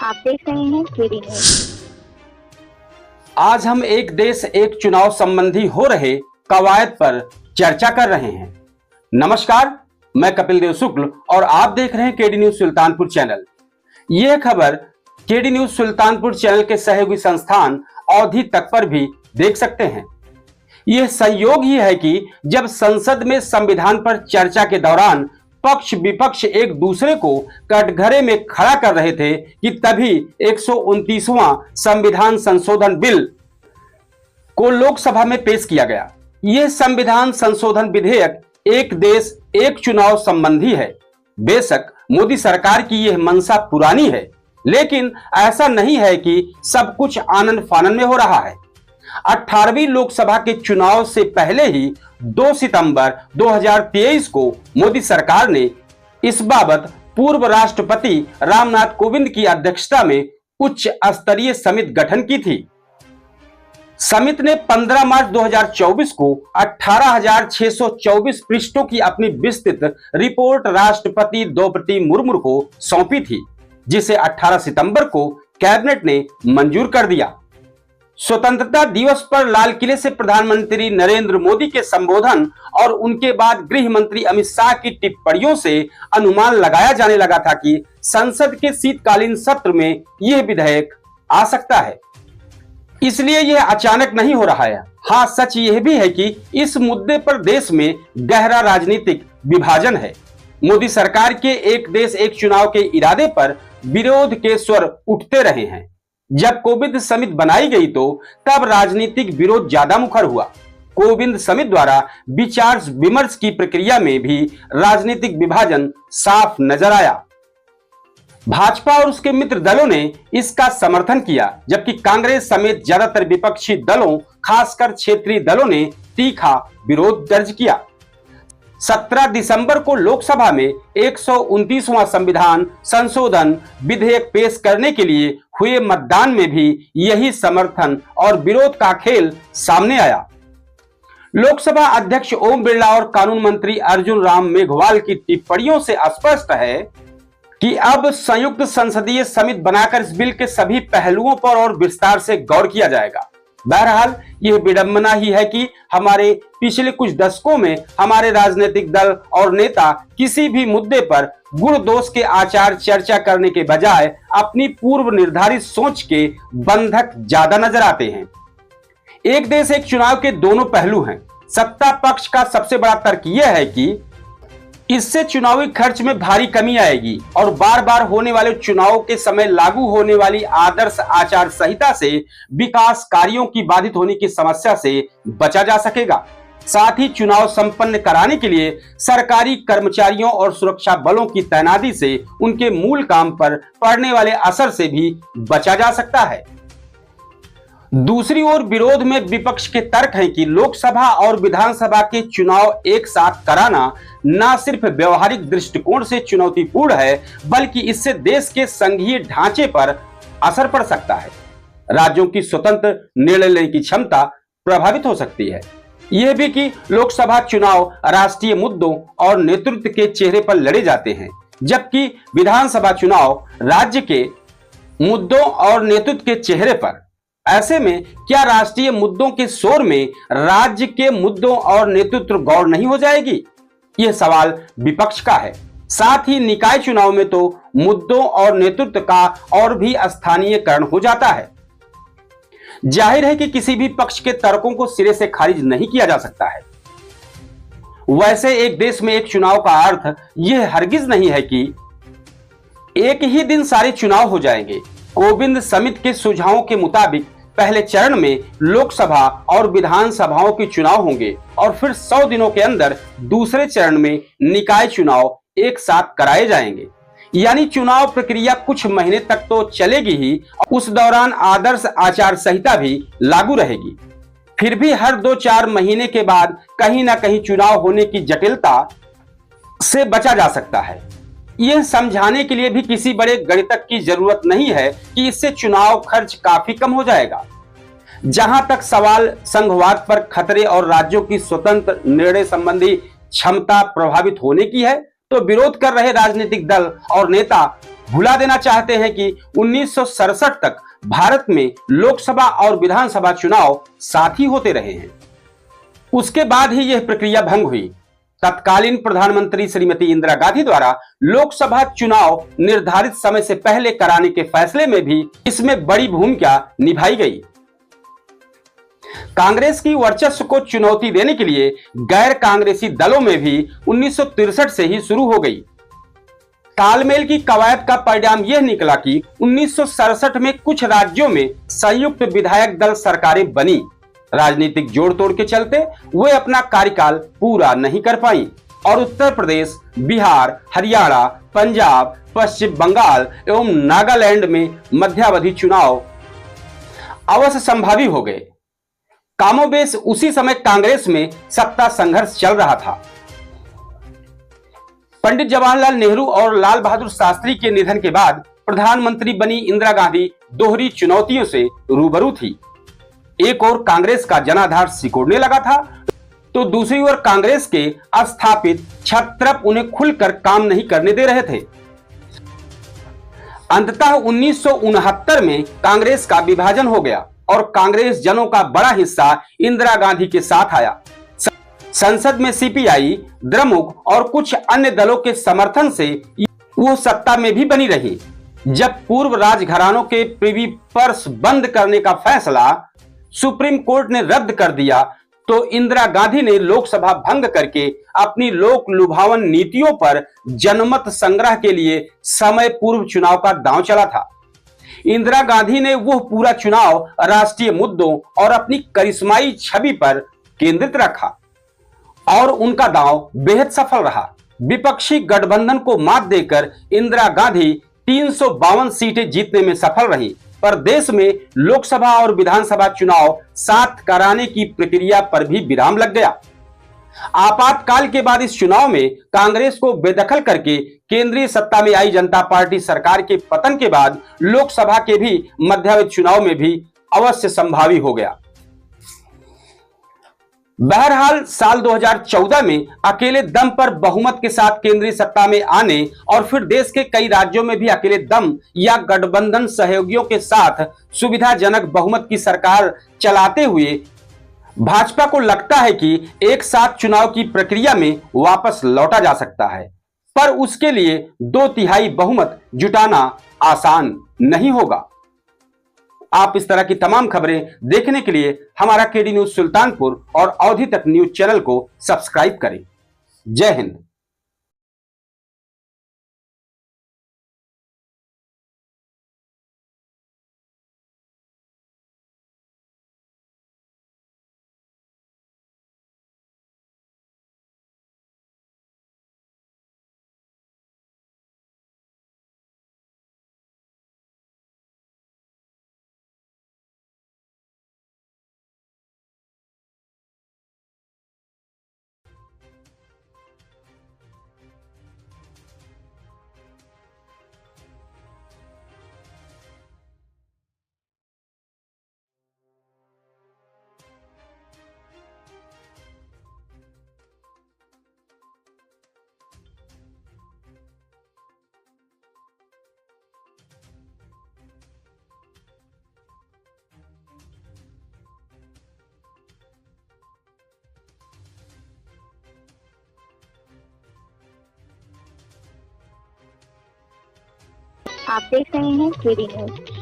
आप देख रहे हैं केडी न्यूज। आज हम एक देश एक चुनाव संबंधी हो रहे कवायद पर चर्चा कर रहे हैं। नमस्कार, मैं कपिल देव शुक्ल और आप देख रहे हैं केडी न्यूज सुल्तानपुर चैनल। यह खबर केडी न्यूज सुल्तानपुर चैनल के सहयोगी संस्थान अवधि तक पर भी देख सकते हैं। यह संयोग ही है कि जब संसद में संविधान पर चर्चा के दौरान पक्ष विपक्ष एक दूसरे को कटघरे में खड़ा कर रहे थे कि तभी 129वां संविधान संशोधन बिल को लोकसभा में पेश किया गया। यह संविधान संशोधन विधेयक एक देश एक चुनाव संबंधी है। बेशक मोदी सरकार की यह मंशा पुरानी है, लेकिन ऐसा नहीं है कि सब कुछ आनंद फानन में हो रहा है। 18वीं लोकसभा के चुनाव से पहले ही 2 सितंबर 2023 को मोदी सरकार ने इस बाबत पूर्व राष्ट्रपति रामनाथ कोविंद की अध्यक्षता में उच्च स्तरीय समिति गठन की थी। समिति ने 15 मार्च 2024 को 18,624 पृष्ठों की अपनी विस्तृत रिपोर्ट राष्ट्रपति द्रौपदी मुर्मू को सौंपी थी, जिसे 18 सितंबर को कैबिनेट ने मंजूर कर दिया। स्वतंत्रता दिवस पर लाल किले से प्रधानमंत्री नरेंद्र मोदी के संबोधन और उनके बाद गृह मंत्री अमित शाह की टिप्पणियों से अनुमान लगाया जाने लगा था कि संसद के शीतकालीन सत्र में यह विधेयक आ सकता है। इसलिए यह अचानक नहीं हो रहा है। हाँ, सच यह भी है कि इस मुद्दे पर देश में गहरा राजनीतिक विभाजन है। मोदी सरकार के एक देश एक चुनाव के इरादे पर विरोध के स्वर उठते रहे हैं। जब कोविंद समिति बनाई गई तो तब राजनीतिक विरोध ज्यादा मुखर हुआ। कोविंद समिति द्वारा विचार विमर्श की प्रक्रिया में भी राजनीतिक विभाजन साफ नजर आया। भाजपा और उसके मित्र दलों ने इसका समर्थन किया, जबकि कांग्रेस समेत ज्यादातर विपक्षी दलों, खासकर क्षेत्रीय दलों ने तीखा विरोध दर्ज किया। 17 दिसंबर को लोकसभा में 129वां संविधान संशोधन विधेयक पेश करने के लिए हुए मतदान में भी यही समर्थन और विरोध का खेल सामने आया। लोकसभा अध्यक्ष ओम बिरला और कानून मंत्री अर्जुन राम मेघवाल की टिप्पणियों से स्पष्ट है कि अब संयुक्त संसदीय समिति बनाकर इस बिल के सभी पहलुओं पर और विस्तार से गौर किया जाएगा। बहरहाल यह विडंबना ही है कि हमारे पिछले कुछ दशकों में हमारे राजनीतिक दल और नेता किसी भी मुद्दे पर गुण दोष के आचार चर्चा करने के बजाय अपनी पूर्व निर्धारित सोच के बंधक ज्यादा नजर आते हैं। एक देश एक चुनाव के दोनों पहलू हैं। सत्ता पक्ष का सबसे बड़ा तर्क यह है कि इससे चुनावी खर्च में भारी कमी आएगी और बार बार होने वाले चुनावों के समय लागू होने वाली आदर्श आचार संहिता से विकास कार्यों की बाधित होने की समस्या से बचा जा सकेगा। साथ ही चुनाव संपन्न कराने के लिए सरकारी कर्मचारियों और सुरक्षा बलों की तैनाती से उनके मूल काम पर पड़ने वाले असर से भी बचा जा सकता है। दूसरी ओर विरोध में विपक्ष के तर्क हैं कि लोकसभा और विधानसभा के चुनाव एक साथ कराना न सिर्फ व्यवहारिक दृष्टिकोण से चुनौतीपूर्ण है, बल्कि इससे देश के संघीय ढांचे पर असर पड़ सकता है। राज्यों की स्वतंत्र निर्णय लेने की क्षमता प्रभावित हो सकती है। यह भी कि लोकसभा चुनाव राष्ट्रीय मुद्दों और नेतृत्व के चेहरे पर लड़े जाते हैं, जबकि विधानसभा चुनाव राज्य के मुद्दों और नेतृत्व के चेहरे पर। ऐसे में क्या राष्ट्रीय मुद्दों के शोर में राज्य के मुद्दों और नेतृत्व गौर नहीं हो जाएगी? यह सवाल विपक्ष का है। साथ ही निकाय चुनाव में तो मुद्दों और नेतृत्व का और भी स्थानीयकरण हो जाता है। जाहिर है कि किसी भी पक्ष के तर्कों को सिरे से खारिज नहीं किया जा सकता है। वैसे एक देश में एक चुनाव का अर्थ यह हरगिज नहीं है कि एक ही दिन सारे चुनाव हो जाएंगे। कोविंद समिति के सुझावों के मुताबिक पहले चरण में लोकसभा और विधानसभाओं के चुनाव होंगे और फिर 100 दिनों के अंदर दूसरे चरण में निकाय चुनाव एक साथ कराए जाएंगे। यानी चुनाव प्रक्रिया कुछ महीने तक तो चलेगी ही, उस दौरान आदर्श आचार संहिता भी लागू रहेगी। फिर भी हर 2-4 महीने के बाद कहीं ना कहीं चुनाव होने की जटिलता से बचा जा सकता है। यह समझाने के लिए भी किसी बड़े गणितज्ञ की जरूरत नहीं है कि इससे चुनाव खर्च काफी कम हो जाएगा। जहां तक सवाल संघवाद पर खतरे और राज्यों की स्वतंत्र निर्णय संबंधी क्षमता प्रभावित होने की है, तो विरोध कर रहे राजनीतिक दल और नेता भुला देना चाहते हैं कि 1967 तक भारत में लोकसभा और विधानसभा चुनाव साथ ही होते रहे हैं। उसके बाद ही यह प्रक्रिया भंग हुई। तत्कालीन प्रधानमंत्री श्रीमती इंदिरा गांधी द्वारा लोकसभा चुनाव निर्धारित समय से पहले कराने के फैसले में भी इसमें बड़ी भूमिका निभाई गई। कांग्रेस की वर्चस्व को चुनौती देने के लिए गैर कांग्रेसी दलों में भी 1963 से ही शुरू हो गई। तालमेल की कवायद का परिणाम यह निकला कि 1967 में कुछ राज्यों में संयुक्त विधायक दल सरकारें बनी। राजनीतिक जोड़ तोड़ के चलते वे अपना कार्यकाल पूरा नहीं कर पाई और उत्तर प्रदेश, बिहार, हरियाणा, पंजाब, पश्चिम बंगाल एवं नागालैंड में मध्यावधि चुनाव अवश्य संभावी हो गए। कामोबेश उसी समय कांग्रेस में सत्ता संघर्ष चल रहा था। पंडित जवाहरलाल नेहरू और लाल बहादुर शास्त्री के निधन के बाद प्रधानमंत्री बनी इंदिरा गांधी दोहरी चुनौतियों से रूबरू थी। एक ओर कांग्रेस का जनाधार सिकुड़ने लगा था, तो दूसरी ओर कांग्रेस के स्थापित छत्रप उन्हें खुलकर काम नहीं करने दे रहे थे। अंततः 1969 में कांग्रेस का विभाजन हो गया और कांग्रेस जनों का बड़ा हिस्सा इंदिरा गांधी के साथ आया। संसद में सीपीआई, द्रमुक और कुछ अन्य दलों के समर्थन से वो सत्ता में भी बनी रही। जब पूर्व राजघरानों के प्रिवी पर्स बंद करने का फैसला सुप्रीम कोर्ट ने रद्द कर दिया, तो इंदिरा गांधी ने लोकसभा भंग करके अपनी लोक लुभावन नीतियों पर जनमत संग्रह के लिए समय पूर्व चुनाव का दांव चला था। इंदिरा गांधी ने वह पूरा चुनाव राष्ट्रीय मुद्दों और अपनी करिश्माई छवि पर केंद्रित रखा और उनका दांव बेहद सफल रहा। विपक्षी गठबंधन को मात देकर इंदिरा गांधी 352 सीटें जीतने में सफल रही, पर देश में लोकसभा और विधानसभा चुनाव साथ कराने की प्रक्रिया पर भी विराम लग गया। आपातकाल के बाद इस चुनाव में कांग्रेस को बेदखल करके केंद्रीय सत्ता में आई जनता पार्टी सरकार के पतन के बाद लोकसभा के भी मध्यावधि चुनाव में भी अवश्य संभावी हो गया। बहरहाल साल 2014 में अकेले दम पर बहुमत के साथ केंद्रीय सत्ता में आने और फिर देश के कई राज्यों में भी अकेले दम या गठबंधन सहयोगियों के साथ सुविधाजनक बहुमत की सरकार चलाते हुए भाजपा को लगता है कि एक साथ चुनाव की प्रक्रिया में वापस लौटा जा सकता है, पर उसके लिए 2/3 बहुमत जुटाना आसान नहीं होगा। आप इस तरह की तमाम खबरें देखने के लिए हमारा केडी न्यूज सुल्तानपुर और अवधि तक न्यूज चैनल को सब्सक्राइब करें। जय हिंद। आप देख रहे हैं केडी न्यूज।